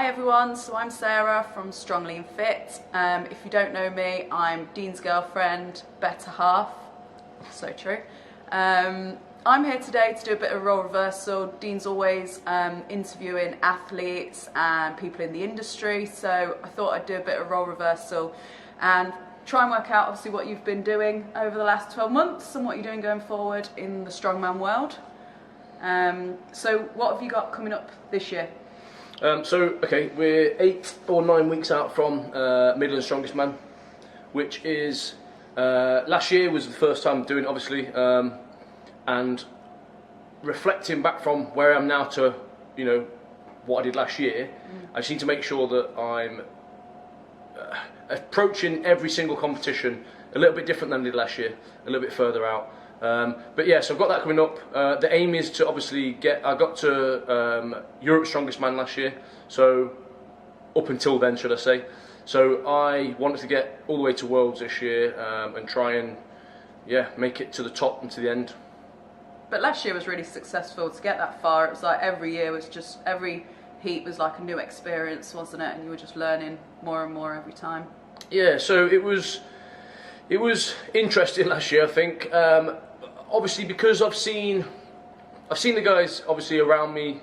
Hi everyone, so I'm Sarah from Strongly and Fit. If you don't know me, I'm Dean's girlfriend, better half, so true. I'm here today to do a bit of role reversal. Dean's always interviewing athletes and people in the industry, so I thought I'd do a bit of role reversal and try and work out obviously what you've been doing over the last 12 months and what you're doing going forward in the strongman world. So what have you got coming up this year? Okay, we're 8 or 9 weeks out from Midland's Strongest Man, which is, last year was the first time doing it, obviously, and reflecting back from where I am now to, you know, what I did last year, I just need to make sure that I'm approaching every single competition a little bit different than I did last year, a little bit further out. But yeah, so I've got that coming up. The aim is to obviously I got to Europe's Strongest Man last year, so up until then, should I say. So I wanted to get all the way to Worlds this year and try and, yeah, make it to the top and to the end. But last year was really successful to get that far. It was like every year was just, every heat was like a new experience, wasn't it? And you were just learning more and more every time. Yeah, so it was interesting last year, I think. Obviously, because I've seen the guys obviously around me,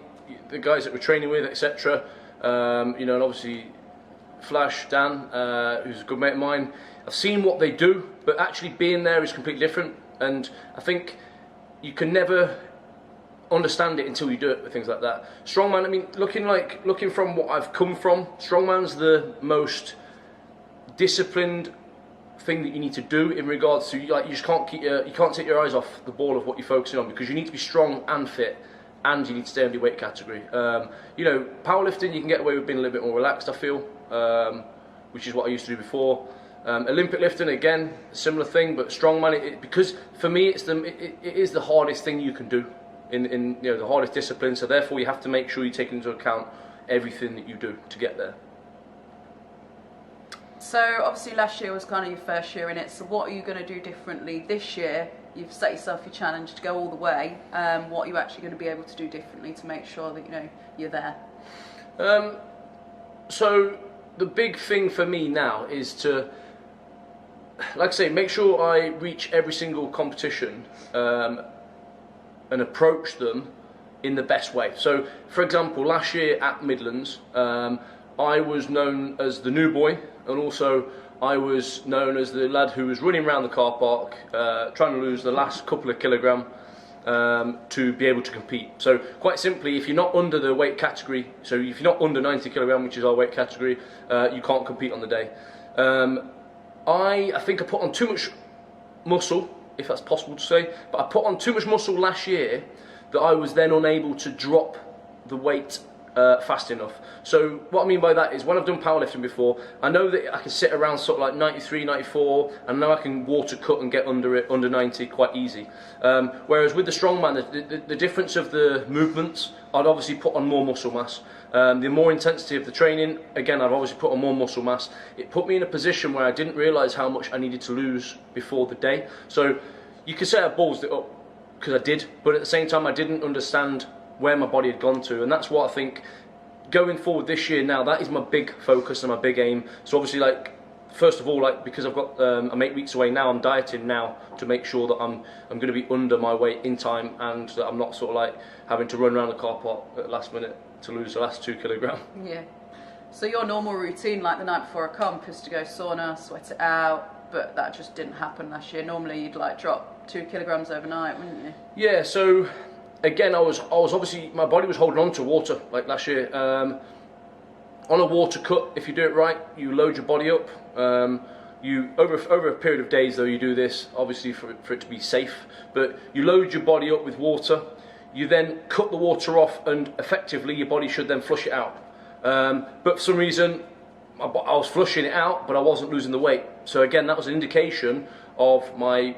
the guys that we're training with, etc. You know, and obviously Flash, Dan, who's a good mate of mine. I've seen what they do, but actually being there is completely different. And I think you can never understand it until you do it with things like that. Strongman, I mean, looking from what I've come from, Strongman's the most disciplined thing that you need to do in regards to, like, you just can't take your eyes off the ball of what you're focusing on, because you need to be strong and fit, and you need to stay in your weight category. You know, powerlifting, you can get away with being a little bit more relaxed, I feel, which is what I used to do before. Olympic lifting, again, similar thing, but strongman, because for me it is the hardest thing you can do in you know, the hardest discipline, so therefore you have to make sure you take into account everything that you do to get there. So obviously last year was kind of your first year in it, so what are you going to do differently this year? You've set yourself your challenge to go all the way. What are you actually going to be able to do differently to make sure that, you know, you're there? So the big thing for me now is to, like I say, make sure I reach every single competition and approach them in the best way. So for example, last year at Midlands, I was known as the new boy, and also I was known as the lad who was running around the car park trying to lose the last couple of kilograms to be able to compete. So quite simply, if you're not under the weight category, so if you're not under 90 kilograms, which is our weight category, you can't compete on the day. I think I put on too much muscle, if that's possible to say, but I put on too much muscle last year that I was then unable to drop the weight fast enough. So what I mean by that is, when I've done powerlifting before, I know that I can sit around sort of like 93, 94, and now I can water cut and get under it, under 90 quite easy. Whereas with the strongman, the difference of the movements, I'd obviously put on more muscle mass. The more intensity of the training, again, I've obviously put on more muscle mass. It put me in a position where I didn't realise how much I needed to lose before the day. So you could say I ballsed it up, because I did, but at the same time I didn't understand where my body had gone to, and that's what I think going forward this year now, that is my big focus and my big aim. So obviously, like, first of all, like, because I've got I'm 8 weeks away now, I'm dieting now to make sure that I'm going to be under my weight in time, and that I'm not sort of like having to run around the car park at the last minute to lose the last 2 kilograms. Yeah. So your normal routine, like the night before a comp, is to go sauna, sweat it out, but that just didn't happen last year. Normally you'd like drop 2 kilograms overnight, wouldn't you? Yeah, so again, I was obviously, my body was holding on to water like last year. On a water cut, if you do it right, you load your body up. You over a period of days, though, you do this obviously for it to be safe. But you load your body up with water. You then cut the water off, and effectively your body should then flush it out. But for some reason, I was flushing it out, but I wasn't losing the weight. So again, that was an indication of my,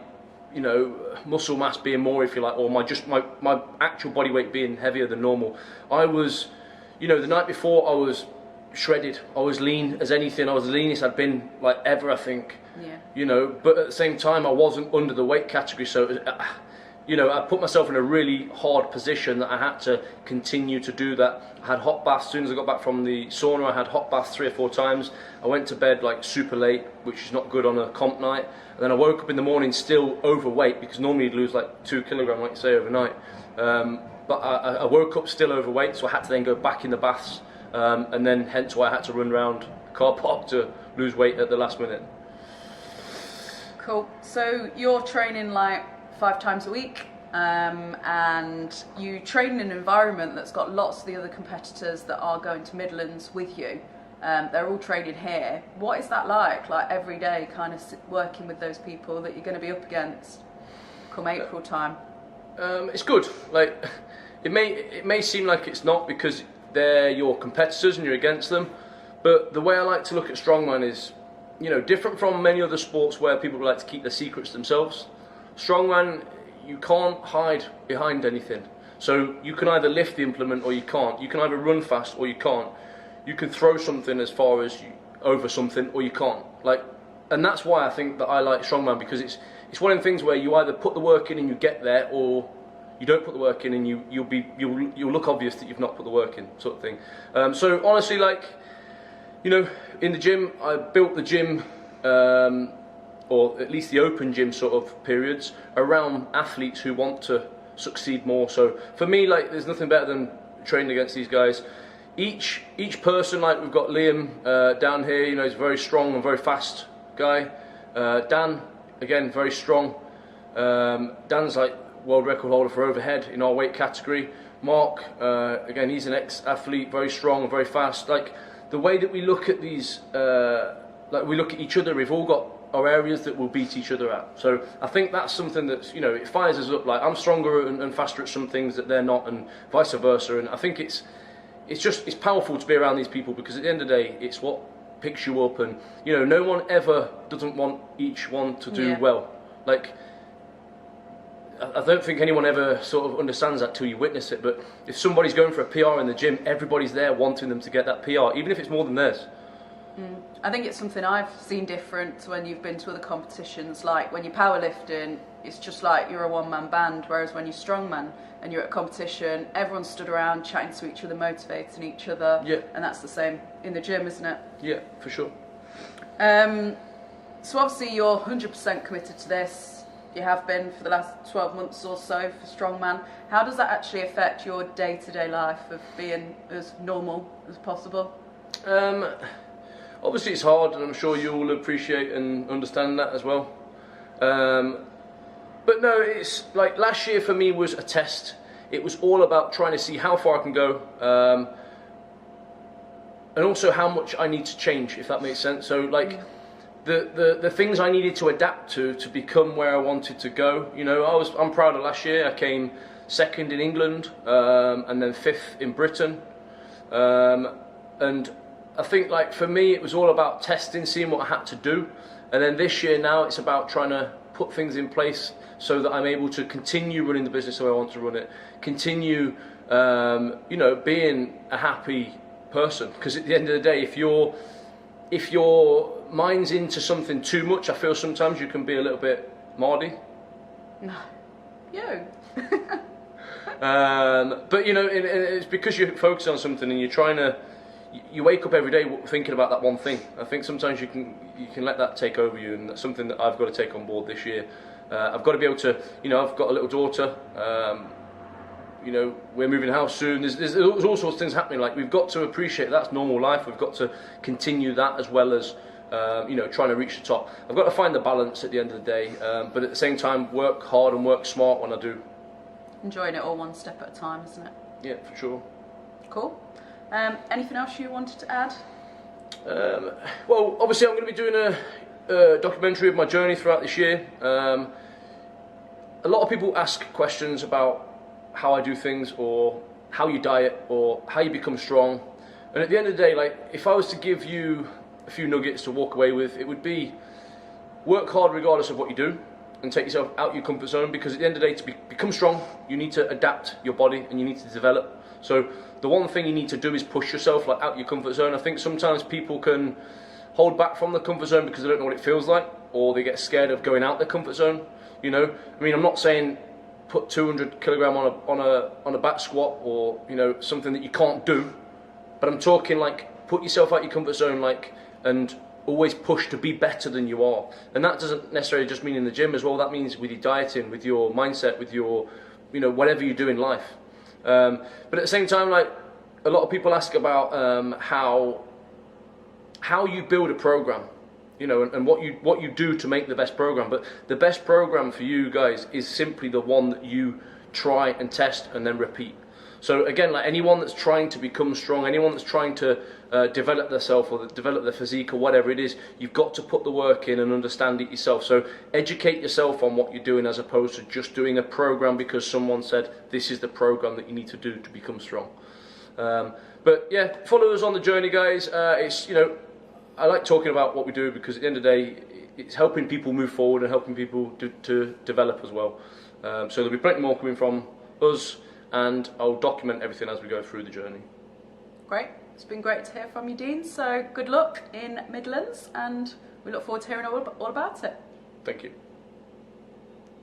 you know, muscle mass being more, if you like, or my actual body weight being heavier than normal. I was, you know, the night before I was shredded. I was lean as anything. I was the leanest I'd been like ever, I think. Yeah. You know, but at the same time I wasn't under the weight category, so you know, I put myself in a really hard position that I had to continue to do that. I had hot baths as soon as I got back from the sauna. I had hot baths 3 or 4 times. I went to bed like super late, which is not good on a comp night. And then I woke up in the morning still overweight, because normally you'd lose like 2 kilograms, like you say, overnight. But I woke up still overweight, so I had to then go back in the baths, and then hence why I had to run around the car park to lose weight at the last minute. Cool. So you're training like 5 times a week, and you train in an environment that's got lots of the other competitors that are going to Midlands with you. They're all training here. What is that like every day, kind of working with those people that you're going to be up against come April time? It's good. Like, it may seem like it's not, because they're your competitors and you're against them, but the way I like to look at Strongman is, you know, different from many other sports where people like to keep their secrets themselves. Strongman, you can't hide behind anything. So you can either lift the implement or you can't. You can either run fast or you can't. You can throw something as far as over something or you can't. Like, and that's why I think that I like Strongman, because it's one of the things where you either put the work in and you get there, or you don't put the work in and you'll look obvious that you've not put the work in, sort of thing. So honestly, like, you know, in the gym, I built the gym, or at least the open gym sort of periods, around athletes who want to succeed more. So for me, like, there's nothing better than training against these guys. Each person, like, we've got Liam down here, you know, he's a very strong and very fast guy. Dan, again, very strong. Dan's like world record holder for overhead in our weight category. Mark, again, he's an ex-athlete, very strong and very fast. Like, the way that we look at these, like, we look at each other, we've all got our areas that we'll beat each other at. So I think that's something that's, you know, it fires us up. Like, I'm stronger and faster at some things that they're not, and vice versa. And I think it's powerful to be around these people, because at the end of the day, it's what picks you up. And, you know, no one ever doesn't want each one to do well. Like, I don't think anyone ever sort of understands that till you witness it. But if somebody's going for a PR in the gym, everybody's there wanting them to get that PR, even if it's more than theirs. I think it's something I've seen different to when you've been to other competitions. Like, when you're powerlifting, it's just like you're a one-man band, whereas when you're strongman and you're at a competition, everyone stood around chatting to each other, motivating each other. Yeah. And that's the same in the gym, isn't it? Yeah, for sure. So obviously you're 100% committed to this. You have been for the last 12 months or so for Strongman. How does that actually affect your day-to-day life of being as normal as possible? Obviously it's hard, and I'm sure you all appreciate and understand that as well. But no, it's like, last year for me was a test. It was all about trying to see how far I can go, and also how much I need to change, if that makes sense. So, like, the things I needed to adapt to become where I wanted to go. You know, I'm proud of last year. I came 2nd in England, and then 5th in Britain, and I think, like, for me, it was all about testing, seeing what I had to do. And then this year now, it's about trying to put things in place so that I'm able to continue running the business the way I want to run it, continue, you know, being a happy person. Because at the end of the day, if your mind's into something too much, I feel sometimes you can be a little bit mardy. No. Yo. But, you know, it's because you're focused on something and you're trying to, you wake up every day thinking about that one thing. I think sometimes you can let that take over you, and that's something that I've got to take on board this year. I've got to be able to, you know, I've got a little daughter. You know, we're moving house soon. There's all sorts of things happening. Like, we've got to appreciate that's normal life. We've got to continue that, as well as, you know, trying to reach the top. I've got to find the balance at the end of the day, but at the same time, work hard and work smart when I do. Enjoying it all one step at a time, isn't it? Yeah, for sure. Cool. Anything else you wanted to add? Well, obviously I'm going to be doing a documentary of my journey throughout this year. A lot of people ask questions about how I do things, or how you diet, or how you become strong. And at the end of the day, like, if I was to give you a few nuggets to walk away with, it would be work hard regardless of what you do, and take yourself out your comfort zone, because at the end of the day, to become strong, you need to adapt your body and you need to develop. So the one thing you need to do is push yourself, like, out your comfort zone. I think sometimes people can hold back from the comfort zone because they don't know what it feels like, or they get scared of going out their comfort zone. You know, I mean, I'm not saying put 200 kilogram on a back squat, or something that you can't do. But I'm talking like put yourself out your comfort zone, like, and always push to be better than you are. And that doesn't necessarily just mean in the gym as well. That means with your dieting, with your mindset, with your whatever you do in life. But at the same time, like, a lot of people ask about how you build a program, and what you do to make the best program. But the best program for you guys is simply the one that you try and test and then repeat. So again, like anyone that's trying to become strong, anyone that's trying to develop themselves or develop their physique or whatever it is, you've got to put the work in and understand it yourself. So educate yourself on what you're doing, as opposed to just doing a program because someone said this is the program that you need to do to become strong. But yeah, follow us on the journey, guys. It's I like talking about what we do, because at the end of the day, it's helping people move forward and helping people to develop as well. So there'll be plenty more coming from us, and I'll document everything as we go through the journey. Great. It's been great to hear from you, Dean. So good luck in Midlands, and we look forward to hearing all about it. Thank you.